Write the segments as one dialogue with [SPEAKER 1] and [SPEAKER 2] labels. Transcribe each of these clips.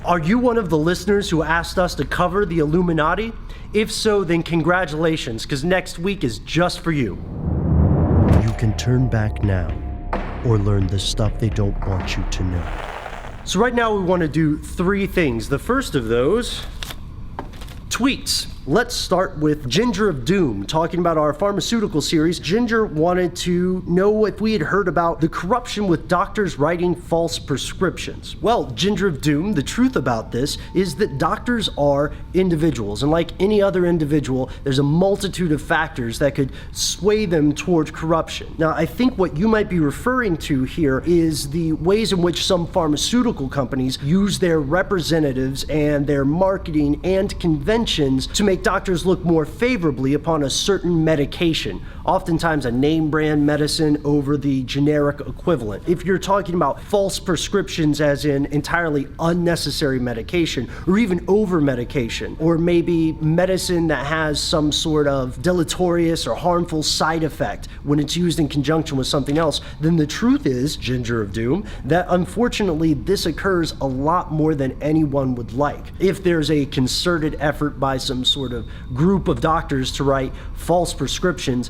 [SPEAKER 1] Are you one of the listeners who asked us to cover the Illuminati? If so, then congratulations, because next week is just for you. You can turn back now or learn the stuff they don't want you to know. So right now we want to do 3 things. The first of those, tweets. Let's start with Ginger of Doom, talking about our pharmaceutical series. Ginger wanted to know if we had heard about the corruption with doctors writing false prescriptions. Well, Ginger of Doom, the truth about this is that doctors are individuals, and like any other individual, there's a multitude of factors that could sway them toward corruption. Now, I think what you might be referring to here is the ways in which some pharmaceutical companies use their representatives and their marketing and conventions to make doctors look more favorably upon a certain medication, oftentimes a name brand medicine over the generic equivalent. If you're talking about false prescriptions as in entirely unnecessary medication, or even over medication, or maybe medicine that has some sort of deleterious or harmful side effect when it's used in conjunction with something else, then the truth is, Ginger of Doom, that unfortunately this occurs a lot more than anyone would like. If there's a concerted effort by some sort of group of doctors to write false prescriptions,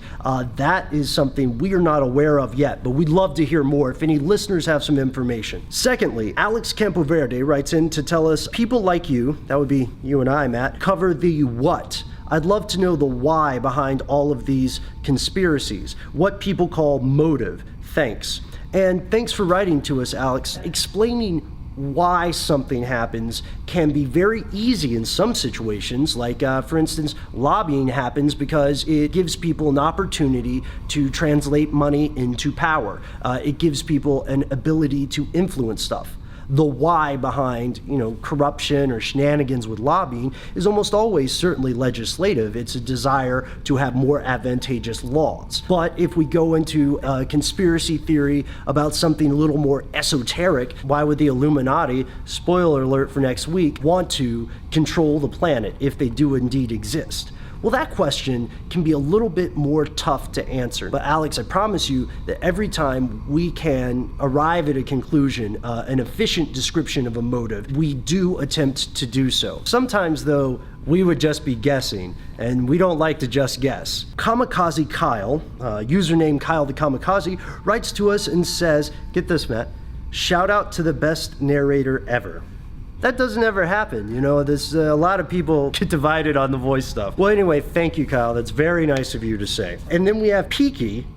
[SPEAKER 1] that is something we are not aware of yet, but we'd love to hear more if any listeners have some information. Secondly, Alex Campoverde writes in to tell us, people like you, that would be you and I, Matt, cover the what. I'd love to know the why behind all of these conspiracies, what people call motive. Thanks. And thanks for writing to us, Alex. Explaining why something happens can be very easy in some situations, like for instance, lobbying happens because it gives people an opportunity to translate money into power. It gives people an ability to influence stuff. The why behind, corruption or shenanigans with lobbying is almost always certainly legislative. It's a desire to have more advantageous laws. But if we go into a conspiracy theory about something a little more esoteric, why would the Illuminati, spoiler alert for next week, want to control the planet if they do indeed exist? Well, that question can be a little bit more tough to answer. But Alex, I promise you that every time we can arrive at a conclusion, an efficient description of a motive, we do attempt to do so. Sometimes, though, we would just be guessing, and we don't like to just guess. Kamikaze Kyle, username Kyle the Kamikaze, writes to us and says, get this, Matt, shout out to the best narrator ever. That doesn't ever happen, there's a lot of people get divided on the voice stuff. Well, anyway, thank you, Kyle. That's very nice of you to say. And then we have Picky.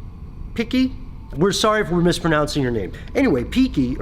[SPEAKER 1] We're sorry if we're mispronouncing your name. Anyway, Picky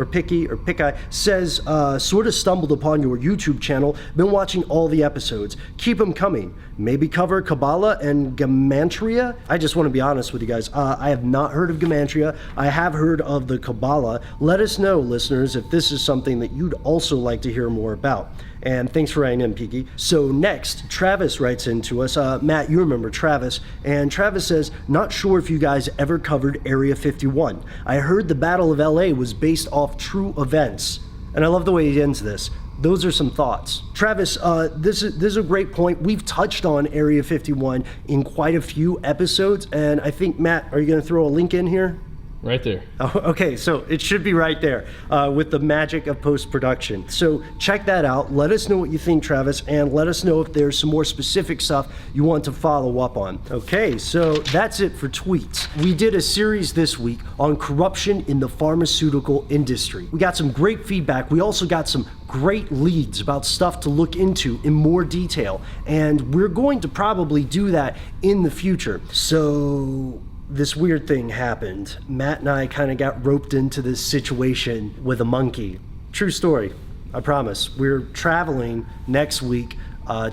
[SPEAKER 1] says, sort of stumbled upon your YouTube channel, been watching all the episodes. Keep them coming. Maybe cover Kabbalah and Gamantria? I just want to be honest with you guys. I have not heard of Gamantria. I have heard of the Kabbalah. Let us know, listeners, if this is something that you'd also like to hear more about. And thanks for writing in, Peaky. So next, Travis writes in to us. Matt, you remember Travis. And Travis says, not sure if you guys ever covered Area 51. I heard the Battle of LA was based off true events. And I love the way he ends this. Those are some thoughts. Travis, this is a great point. We've touched on Area 51 in quite a few episodes. And I think, Matt, are you going to throw a link in here?
[SPEAKER 2] Right there.
[SPEAKER 1] Oh, okay, so it should be right there with the magic of post-production. So check that out. Let us know what you think, Travis, and let us know if there's some more specific stuff you want to follow up on. Okay, so that's it for tweets. We did a series this week on corruption in the pharmaceutical industry. We got some great feedback. We also got some great leads about stuff to look into in more detail, and we're going to probably do that in the future. So this weird thing happened. Matt and I kind of got roped into this situation with a monkey. True story, I promise. We're traveling next week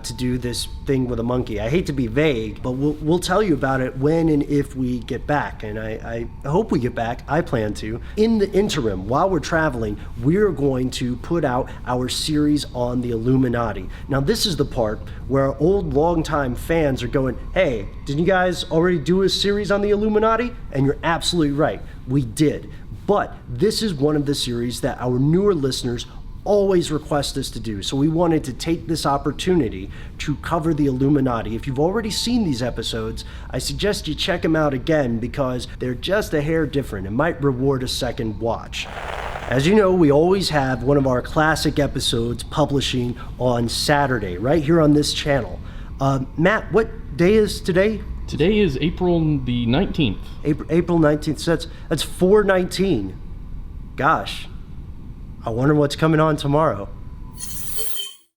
[SPEAKER 1] to do this thing with a monkey. I hate to be vague, but we'll tell you about it when and if we get back. And I hope we get back. I plan to. In the interim, while we're traveling, we're going to put out our series on the Illuminati. Now, this is the part where our old longtime fans are going, hey, didn't you guys already do a series on the Illuminati? And you're absolutely right. We did. But this is one of the series that our newer listeners always request us to do. So we wanted to take this opportunity to cover the Illuminati. If you've already seen these episodes, I suggest you check them out again because they're just a hair different. It might reward a second watch. As you know, we always have one of our classic episodes publishing on Saturday, right here on this channel. Matt, what day is today?
[SPEAKER 2] Today is April the 19th.
[SPEAKER 1] April 19th, so that's 4/19. Gosh, I wonder what's coming on tomorrow.